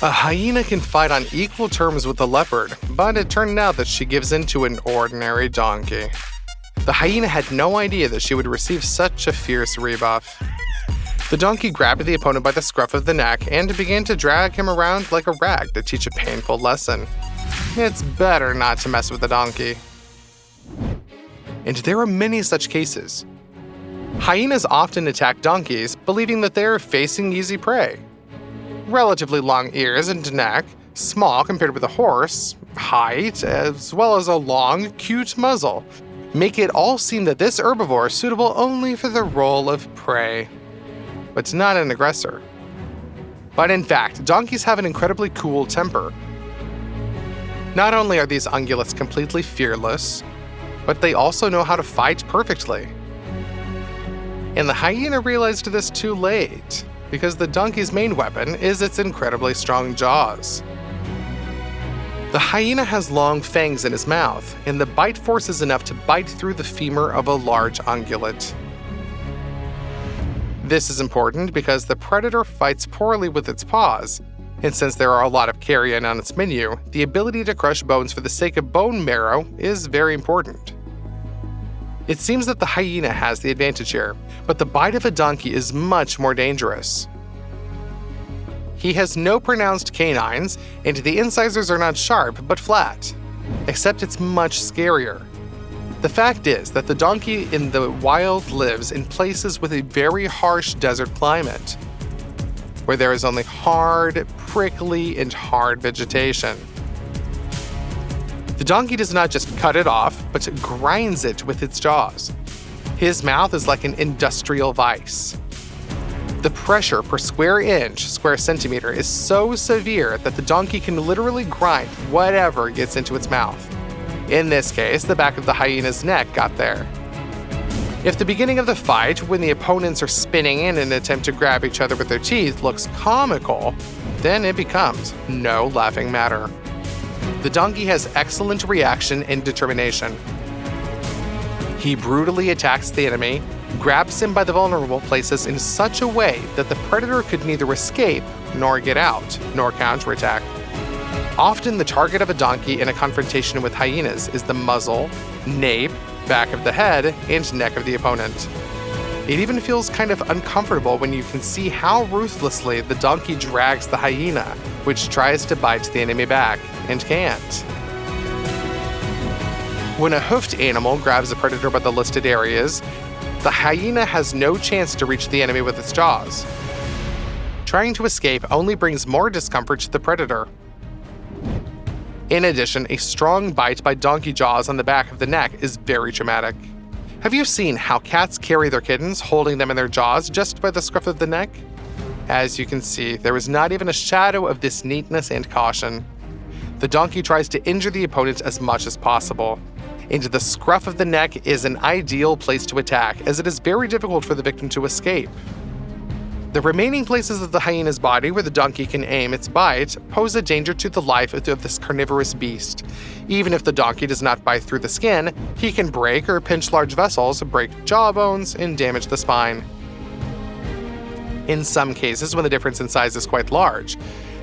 A hyena can fight on equal terms with the leopard, but it turned out that she gives in to an ordinary donkey. The hyena had no idea that she would receive such a fierce rebuff. The donkey grabbed the opponent by the scruff of the neck and began to drag him around like a rag to teach a painful lesson. It's better not to mess with the donkey. And there are many such cases. Hyenas often attack donkeys, believing that they are facing easy prey. Relatively long ears and neck, small compared with a horse, height, as well as a long, cute muzzle, make it all seem that this herbivore is suitable only for the role of prey, but not an aggressor. But in fact, donkeys have an incredibly cool temper. Not only are these ungulates completely fearless, but they also know how to fight perfectly. And the hyena realized this too late, because the donkey's main weapon is its incredibly strong jaws. The hyena has long fangs in his mouth, and the bite force is enough to bite through the femur of a large ungulate. This is important because the predator fights poorly with its paws, and since there are a lot of carrion on its menu, the ability to crush bones for the sake of bone marrow is very important. It seems that the hyena has the advantage here, but the bite of a donkey is much more dangerous. He has no pronounced canines, and the incisors are not sharp but flat, except it's much scarier. The fact is that the donkey in the wild lives in places with a very harsh desert climate, where there is only hard, prickly, and hard vegetation. The donkey does not just cut it off, but grinds it with its jaws. His mouth is like an industrial vice. The pressure per square inch, square centimeter is so severe that the donkey can literally grind whatever gets into its mouth. In this case, the back of the hyena's neck got there. If the beginning of the fight, when the opponents are spinning in an attempt to grab each other with their teeth, looks comical, then it becomes no laughing matter. The donkey has excellent reaction and determination. He brutally attacks the enemy, grabs him by the vulnerable places in such a way that the predator could neither escape, nor get out, nor counterattack. Often the target of a donkey in a confrontation with hyenas is the muzzle, nape, back of the head, and neck of the opponent. It even feels kind of uncomfortable when you can see how ruthlessly the donkey drags the hyena, which tries to bite the enemy back, and can't. When a hoofed animal grabs a predator by the listed areas, the hyena has no chance to reach the enemy with its jaws. Trying to escape only brings more discomfort to the predator. In addition, a strong bite by donkey jaws on the back of the neck is very traumatic. Have you seen how cats carry their kittens, holding them in their jaws just by the scruff of the neck? As you can see, there is not even a shadow of this neatness and caution. The donkey tries to injure the opponent as much as possible. And the scruff of the neck is an ideal place to attack, as it is very difficult for the victim to escape. The remaining places of the hyena's body where the donkey can aim its bite pose a danger to the life of this carnivorous beast. Even if the donkey does not bite through the skin, he can break or pinch large vessels, break jaw bones, and damage the spine. In some cases, when the difference in size is quite large,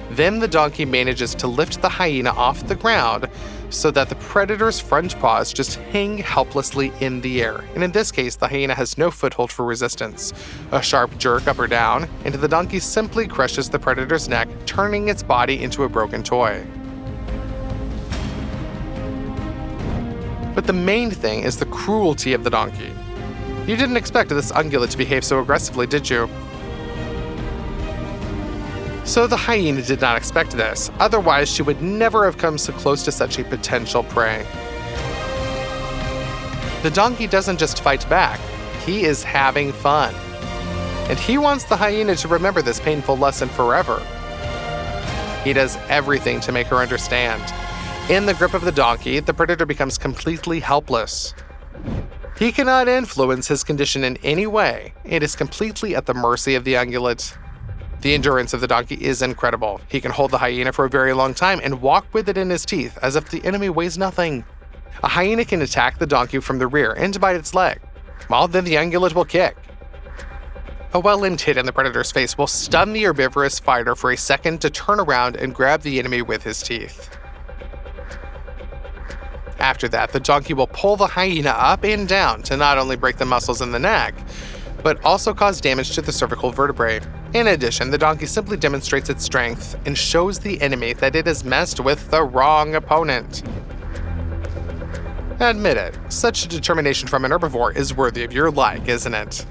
then the donkey manages to lift the hyena off the ground so that the predator's front paws just hang helplessly in the air. And in this case, the hyena has no foothold for resistance. A sharp jerk up or down, and the donkey simply crushes the predator's neck, turning its body into a broken toy. But the main thing is the cruelty of the donkey. You didn't expect this ungulate to behave so aggressively, did you? So the hyena did not expect this, otherwise she would never have come so close to such a potential prey. The donkey doesn't just fight back, he is having fun. And he wants the hyena to remember this painful lesson forever. He does everything to make her understand. In the grip of the donkey, the predator becomes completely helpless. He cannot influence his condition in any way. It is completely at the mercy of the ungulate. The endurance of the donkey is incredible. He can hold the hyena for a very long time and walk with it in his teeth as if the enemy weighs nothing. A hyena can attack the donkey from the rear and bite its leg. Well, then the ungulate will kick. A well-aimed hit in the predator's face will stun the herbivorous fighter for a second to turn around and grab the enemy with his teeth. After that, the donkey will pull the hyena up and down to not only break the muscles in the neck, but also cause damage to the cervical vertebrae. In addition, the donkey simply demonstrates its strength and shows the enemy that it has messed with the wrong opponent. Admit it, such determination from an herbivore is worthy of your like, isn't it?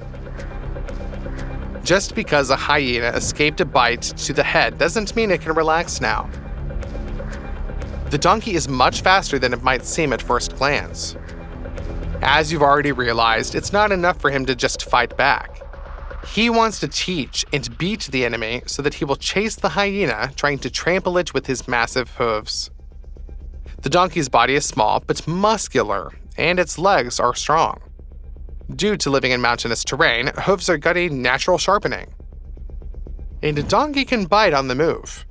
Just because a hyena escaped a bite to the head doesn't mean it can relax now. The donkey is much faster than it might seem at first glance. As you've already realized, it's not enough for him to just fight back. He wants to teach and beat the enemy so that he will chase the hyena, trying to trample it with his massive hooves. The donkey's body is small but muscular, and its legs are strong. Due to living in mountainous terrain, hooves are got a natural sharpening. And a donkey can bite on the move.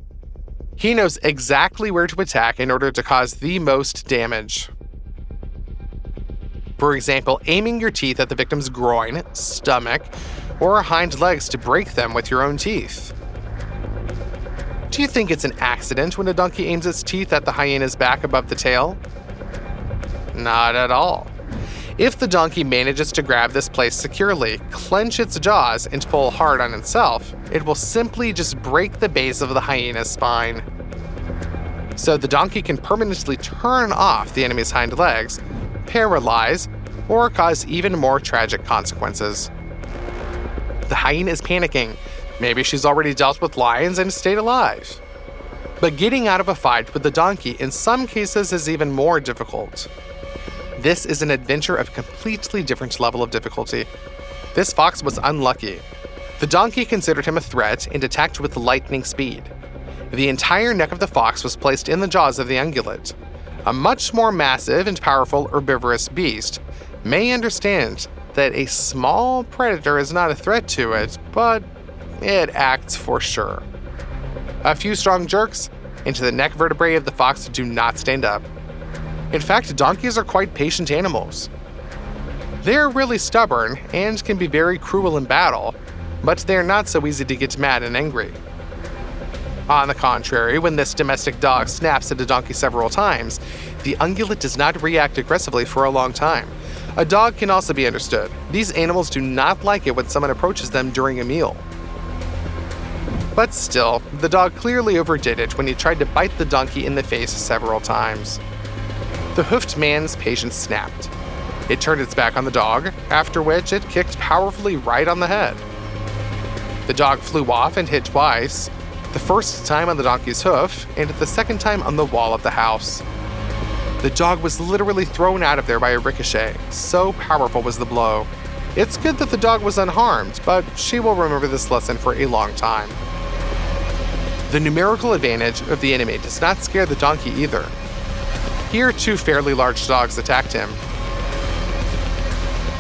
He knows exactly where to attack in order to cause the most damage. For example, aiming your teeth at the victim's groin, stomach, or hind legs to break them with your own teeth. Do you think it's an accident when a donkey aims its teeth at the hyena's back above the tail? Not at all. If the donkey manages to grab this place securely, clench its jaws, and pull hard on itself, it will simply just break the base of the hyena's spine. So the donkey can permanently turn off the enemy's hind legs, paralyze, or cause even more tragic consequences. The hyena is panicking. Maybe she's already dealt with lions and stayed alive. But getting out of a fight with the donkey in some cases is even more difficult. This is an adventure of completely different level of difficulty. This fox was unlucky. The donkey considered him a threat and attacked with lightning speed. The entire neck of the fox was placed in the jaws of the ungulate. A much more massive and powerful herbivorous beast may understand that a small predator is not a threat to it, but it acts for sure. A few strong jerks into the neck vertebrae of the fox do not stand up. In fact, donkeys are quite patient animals. They're really stubborn and can be very cruel in battle, but they're not so easy to get mad and angry. On the contrary, when this domestic dog snaps at a donkey several times, the ungulate does not react aggressively for a long time. A dog can also be understood. These animals do not like it when someone approaches them during a meal. But still, the dog clearly overdid it when he tried to bite the donkey in the face several times. The hoofed man's patience snapped. It turned its back on the dog, after which it kicked powerfully right on the head. The dog flew off and hit twice, the first time on the donkey's hoof, and the second time on the wall of the house. The dog was literally thrown out of there by a ricochet, so powerful was the blow. It's good that the dog was unharmed, but she will remember this lesson for a long time. The numerical advantage of the enemy does not scare the donkey either. Here, two fairly large dogs attacked him.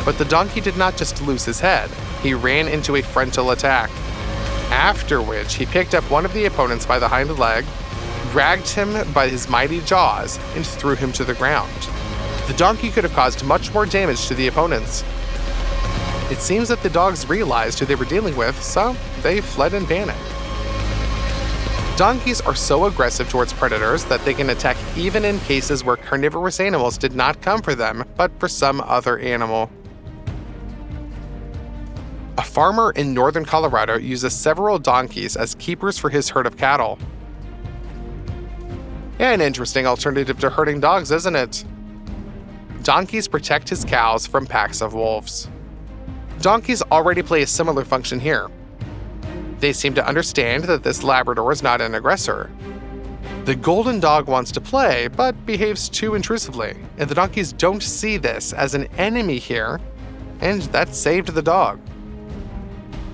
But the donkey did not just lose his head, he ran into a frontal attack. After which, he picked up one of the opponents by the hind leg, dragged him by his mighty jaws, and threw him to the ground. The donkey could have caused much more damage to the opponents. It seems that the dogs realized who they were dealing with, so they fled in panic. Donkeys are so aggressive towards predators that they can attack even in cases where carnivorous animals did not come for them, but for some other animal. A farmer in northern Colorado uses several donkeys as keepers for his herd of cattle. An interesting alternative to herding dogs, isn't it? Donkeys protect his cows from packs of wolves. Donkeys already play a similar function here. They seem to understand that this Labrador is not an aggressor. The golden dog wants to play, but behaves too intrusively, and the donkeys don't see this as an enemy here, and that saved the dog.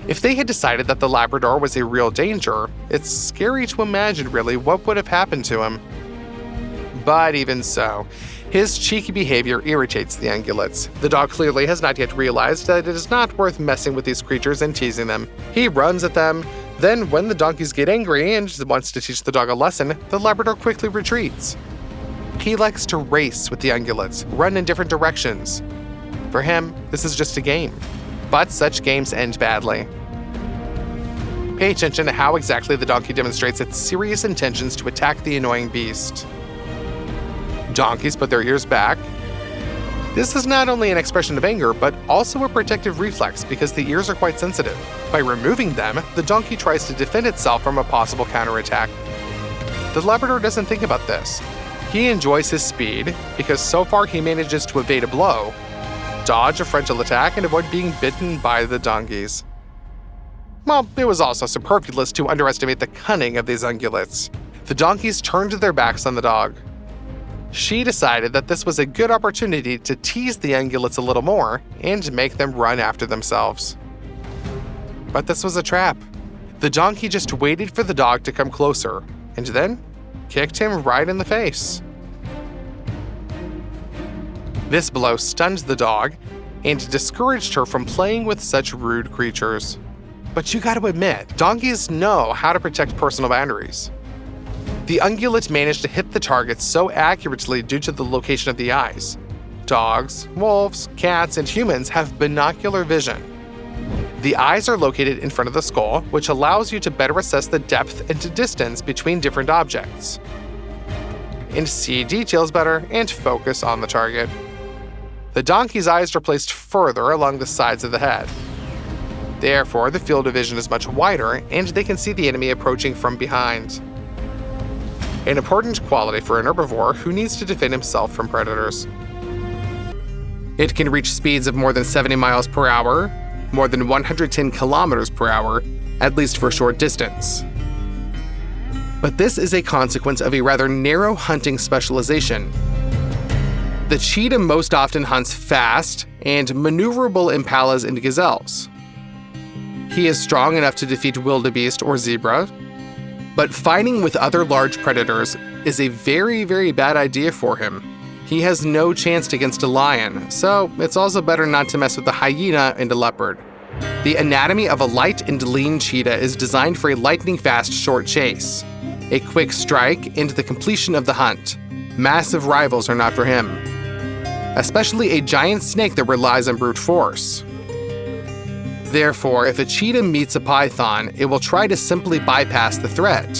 If they had decided that the Labrador was a real danger, it's scary to imagine really what would have happened to him. But even so, his cheeky behavior irritates the ungulates. The dog clearly has not yet realized that it is not worth messing with these creatures and teasing them. He runs at them, then when the donkeys get angry and wants to teach the dog a lesson, the Labrador quickly retreats. He likes to race with the ungulates, run in different directions. For him, this is just a game. But such games end badly. Pay attention to how exactly the donkey demonstrates its serious intentions to attack the annoying beast. Donkeys put their ears back. This is not only an expression of anger, but also a protective reflex because the ears are quite sensitive. By removing them, the donkey tries to defend itself from a possible counterattack. The Labrador doesn't think about this. He enjoys his speed because so far he manages to evade a blow, dodge a frontal attack, and avoid being bitten by the donkeys. Well, it was also superfluous to underestimate the cunning of these ungulates. The donkeys turned their backs on the dog. She decided that this was a good opportunity to tease the ungulates a little more and make them run after themselves. But this was a trap. The donkey just waited for the dog to come closer, and then kicked him right in the face. This blow stunned the dog and discouraged her from playing with such rude creatures. But you gotta admit, donkeys know how to protect personal boundaries. The ungulate managed to hit the target so accurately due to the location of the eyes. Dogs, wolves, cats, and humans have binocular vision. The eyes are located in front of the skull, which allows you to better assess the depth and distance between different objects, and see details better and focus on the target. The donkey's eyes are placed further along the sides of the head. Therefore, the field of vision is much wider and they can see the enemy approaching from behind. An important quality for an herbivore who needs to defend himself from predators. It can reach speeds of more than 70 miles per hour, more than 110 kilometers per hour, at least for a short distance. But this is a consequence of a rather narrow hunting specialization. The cheetah most often hunts fast and maneuverable impalas and gazelles. He is strong enough to defeat wildebeest or zebra, but fighting with other large predators is a very, very bad idea for him. He has no chance against a lion, so it's also better not to mess with a hyena and a leopard. The anatomy of a light and lean cheetah is designed for a lightning-fast short chase, a quick strike, and the completion of the hunt. Massive rivals are not for him, especially a giant snake that relies on brute force. Therefore, if a cheetah meets a python, it will try to simply bypass the threat.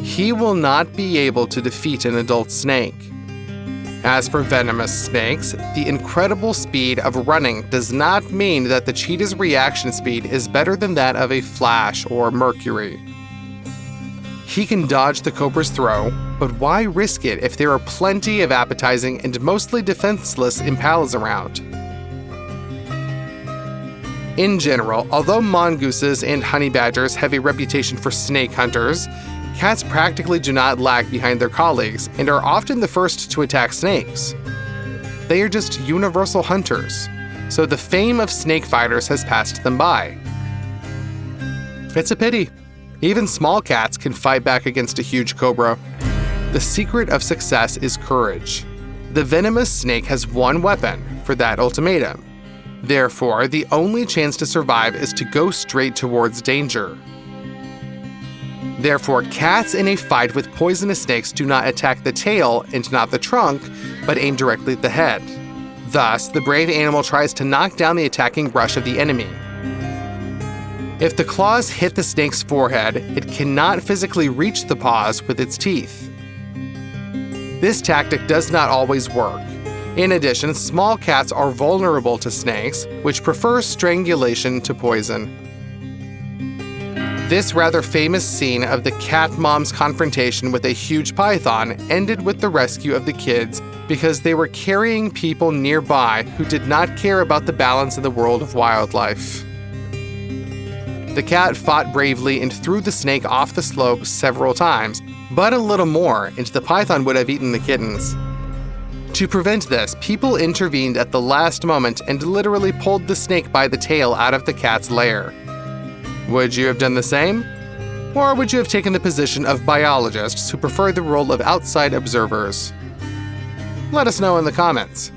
He will not be able to defeat an adult snake. As for venomous snakes, the incredible speed of running does not mean that the cheetah's reaction speed is better than that of a flash or mercury. He can dodge the cobra's throw, but why risk it if there are plenty of appetizing and mostly defenseless impalas around? In general, although mongooses and honey badgers have a reputation for snake hunters, cats practically do not lag behind their colleagues and are often the first to attack snakes. They are just universal hunters, so the fame of snake fighters has passed them by. It's a pity. Even small cats can fight back against a huge cobra. The secret of success is courage. The venomous snake has one weapon for that ultimatum. Therefore, the only chance to survive is to go straight towards danger. Therefore, cats in a fight with poisonous snakes do not attack the tail and not the trunk, but aim directly at the head. Thus, the brave animal tries to knock down the attacking brush of the enemy. If the claws hit the snake's forehead, it cannot physically reach the paws with its teeth. This tactic does not always work. In addition, small cats are vulnerable to snakes, which prefer strangulation to poison. This rather famous scene of the cat mom's confrontation with a huge python ended with the rescue of the kids because they were carrying people nearby who did not care about the balance in the world of wildlife. The cat fought bravely and threw the snake off the slope several times, but a little more, and the python would have eaten the kittens. To prevent this, people intervened at the last moment and literally pulled the snake by the tail out of the cat's lair. Would you have done the same? Or would you have taken the position of biologists who prefer the role of outside observers? Let us know in the comments.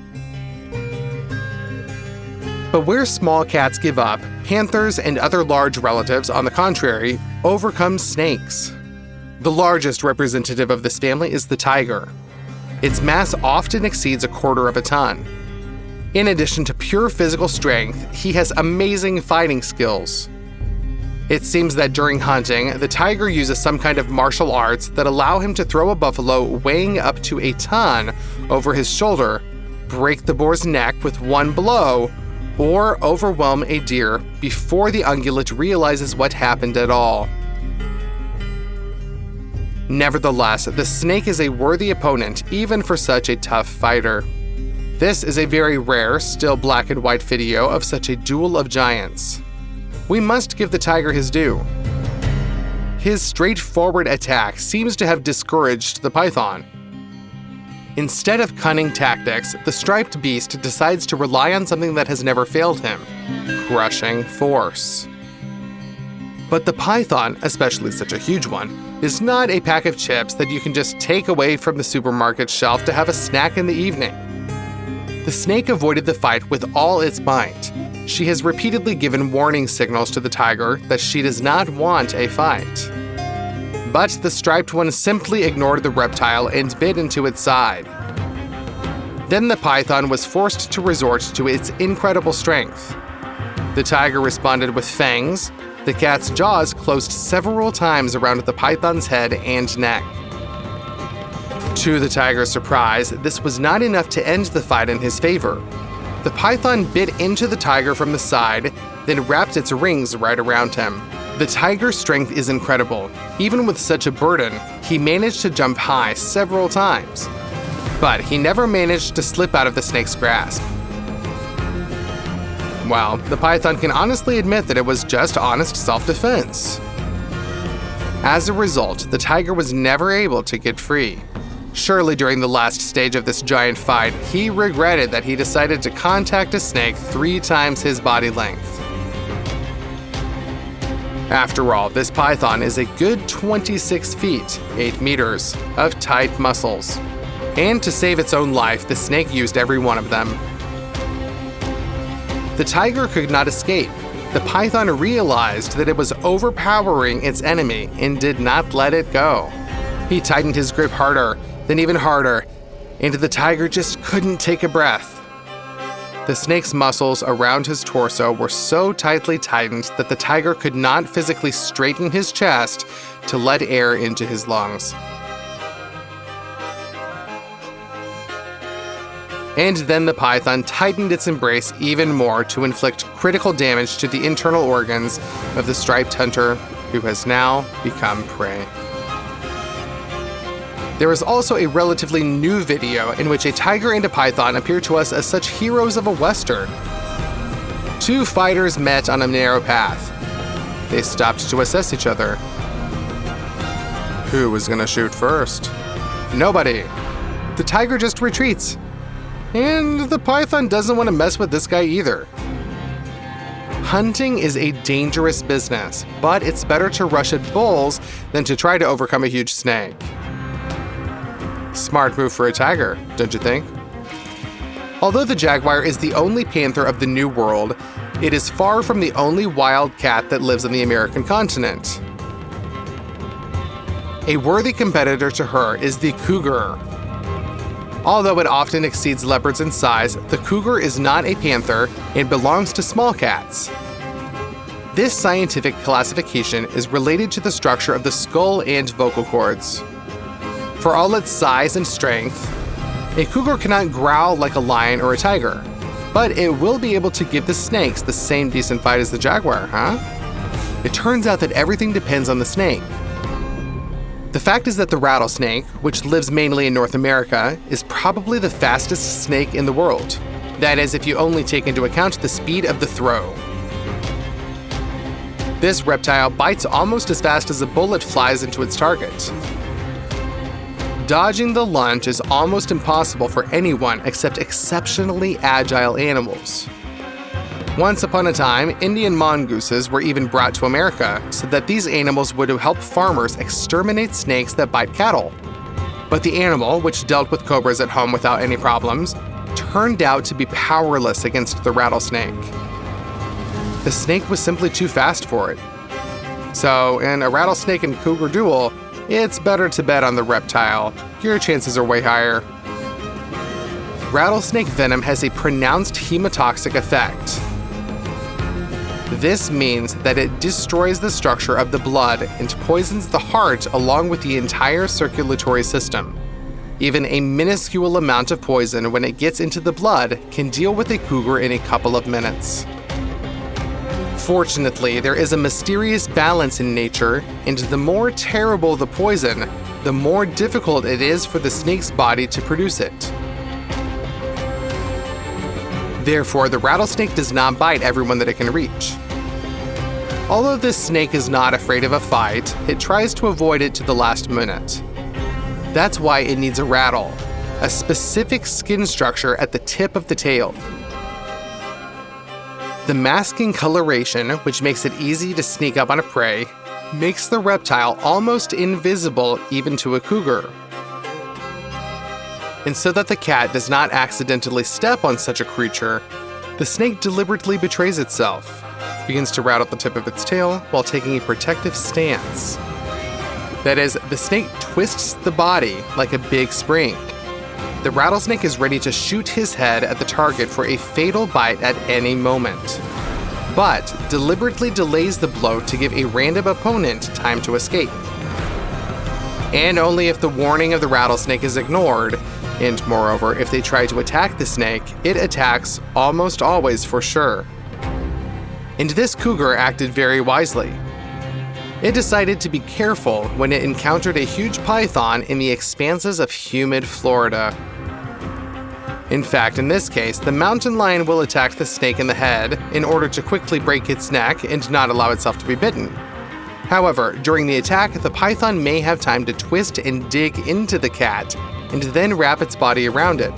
But where small cats give up, panthers and other large relatives, on the contrary, overcome snakes. The largest representative of this family is the tiger. Its mass often exceeds 1/4 of a ton. In addition to pure physical strength, he has amazing fighting skills. It seems that during hunting, the tiger uses some kind of martial arts that allow him to throw a buffalo weighing up to a ton over his shoulder, break the boar's neck with one blow, or overwhelm a deer before the ungulate realizes what happened at all. Nevertheless, the snake is a worthy opponent even for such a tough fighter. This is a very rare, still black and white video of such a duel of giants. We must give the tiger his due. His straightforward attack seems to have discouraged the python. Instead of cunning tactics, the striped beast decides to rely on something that has never failed him: crushing force. But the python, especially such a huge one, is not a pack of chips that you can just take away from the supermarket shelf to have a snack in the evening. The snake avoided the fight with all its might. She has repeatedly given warning signals to the tiger that she does not want a fight. But the striped one simply ignored the reptile and bit into its side. Then the python was forced to resort to its incredible strength. The tiger responded with fangs. The cat's jaws closed several times around the python's head and neck. To the tiger's surprise, this was not enough to end the fight in his favor. The python bit into the tiger from the side, then wrapped its rings right around him. The tiger's strength is incredible. Even with such a burden, he managed to jump high several times. But he never managed to slip out of the snake's grasp. Well, the python can honestly admit that it was just honest self-defense. As a result, the tiger was never able to get free. Surely during the last stage of this giant fight, he regretted that he decided to contact a snake 3 times his body length. After all, this python is a good 26 feet, 8 meters, of tight muscles. And to save its own life, the snake used every one of them. The tiger could not escape. The python realized that it was overpowering its enemy and did not let it go. He tightened his grip harder, then even harder, and the tiger just couldn't take a breath. The snake's muscles around his torso were so tightly tightened that the tiger could not physically straighten his chest to let air into his lungs. And then the python tightened its embrace even more to inflict critical damage to the internal organs of the striped hunter, who has now become prey. There is also a relatively new video in which a tiger and a python appear to us as such heroes of a western. 2 fighters met on a narrow path. They stopped to assess each other. Who was gonna shoot first? Nobody. The tiger just retreats. And the python doesn't want to mess with this guy either. Hunting is a dangerous business, but it's better to rush at bulls than to try to overcome a huge snake. Smart move for a tiger, don't you think? Although the jaguar is the only panther of the New World, it is far from the only wild cat that lives on the American continent. A worthy competitor to her is the cougar. Although it often exceeds leopards in size, the cougar is not a panther and belongs to small cats. This scientific classification is related to the structure of the skull and vocal cords. For all its size and strength, a cougar cannot growl like a lion or a tiger, but it will be able to give the snakes the same decent fight as the jaguar, huh? It turns out that everything depends on the snake. The fact is that the rattlesnake, which lives mainly in North America, is probably the fastest snake in the world. That is, if you only take into account the speed of the throw. This reptile bites almost as fast as a bullet flies into its target. Dodging the lunge is almost impossible for anyone except exceptionally agile animals. Once upon a time, Indian mongooses were even brought to America so that these animals would help farmers exterminate snakes that bite cattle. But the animal, which dealt with cobras at home without any problems, turned out to be powerless against the rattlesnake. The snake was simply too fast for it. So, in a rattlesnake and cougar duel, it's better to bet on the reptile. Your chances are way higher. rattlesnake venom has a pronounced hemotoxic effect. This means that it destroys the structure of the blood and poisons the heart along with the entire circulatory system. Even a minuscule amount of poison when it gets into the blood can deal with a cougar in a couple of minutes. Fortunately, there is a mysterious balance in nature, and the more terrible the poison, the more difficult it is for the snake's body to produce it. Therefore, the rattlesnake does not bite everyone that it can reach. Although this snake is not afraid of a fight, it tries to avoid it to the last minute. That's why it needs a rattle, a specific skin structure at the tip of the tail. The masking coloration, which makes it easy to sneak up on a prey, makes the reptile almost invisible even to a cougar. And so that the cat does not accidentally step on such a creature, the snake deliberately betrays itself, begins to rattle the tip of its tail while taking a protective stance. That is, the snake twists the body like a big spring. The rattlesnake is ready to shoot his head at the target for a fatal bite at any moment, but deliberately delays the blow to give a random opponent time to escape. And only if the warning of the rattlesnake is ignored, and moreover, if they try to attack the snake, it attacks almost always for sure. And this cougar acted very wisely. It decided to be careful when it encountered a huge python in the expanses of humid Florida. In fact, in this case, the mountain lion will attack the snake in the head in order to quickly break its neck and not allow itself to be bitten. However, during the attack, the python may have time to twist and dig into the cat and then wrap its body around it.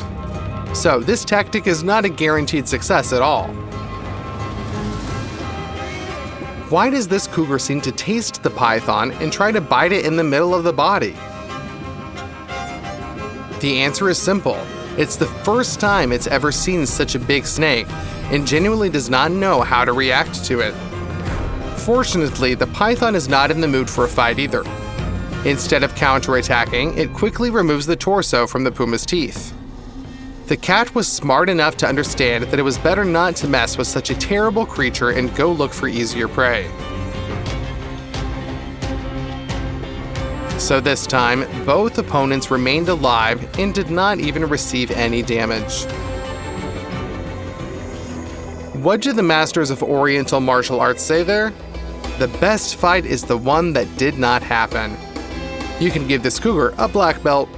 So this tactic is not a guaranteed success at all. Why does this cougar seem to taste the python and try to bite it in the middle of the body? The answer is simple. It's the first time it's ever seen such a big snake and genuinely does not know how to react to it. Fortunately, the python is not in the mood for a fight either. Instead of counterattacking, it quickly removes the torso from the puma's teeth. The cat was smart enough to understand that it was better not to mess with such a terrible creature and go look for easier prey. So this time, both opponents remained alive and did not even receive any damage. What do the masters of Oriental martial arts say there? The best fight is the one that did not happen. You can give this cougar a black belt.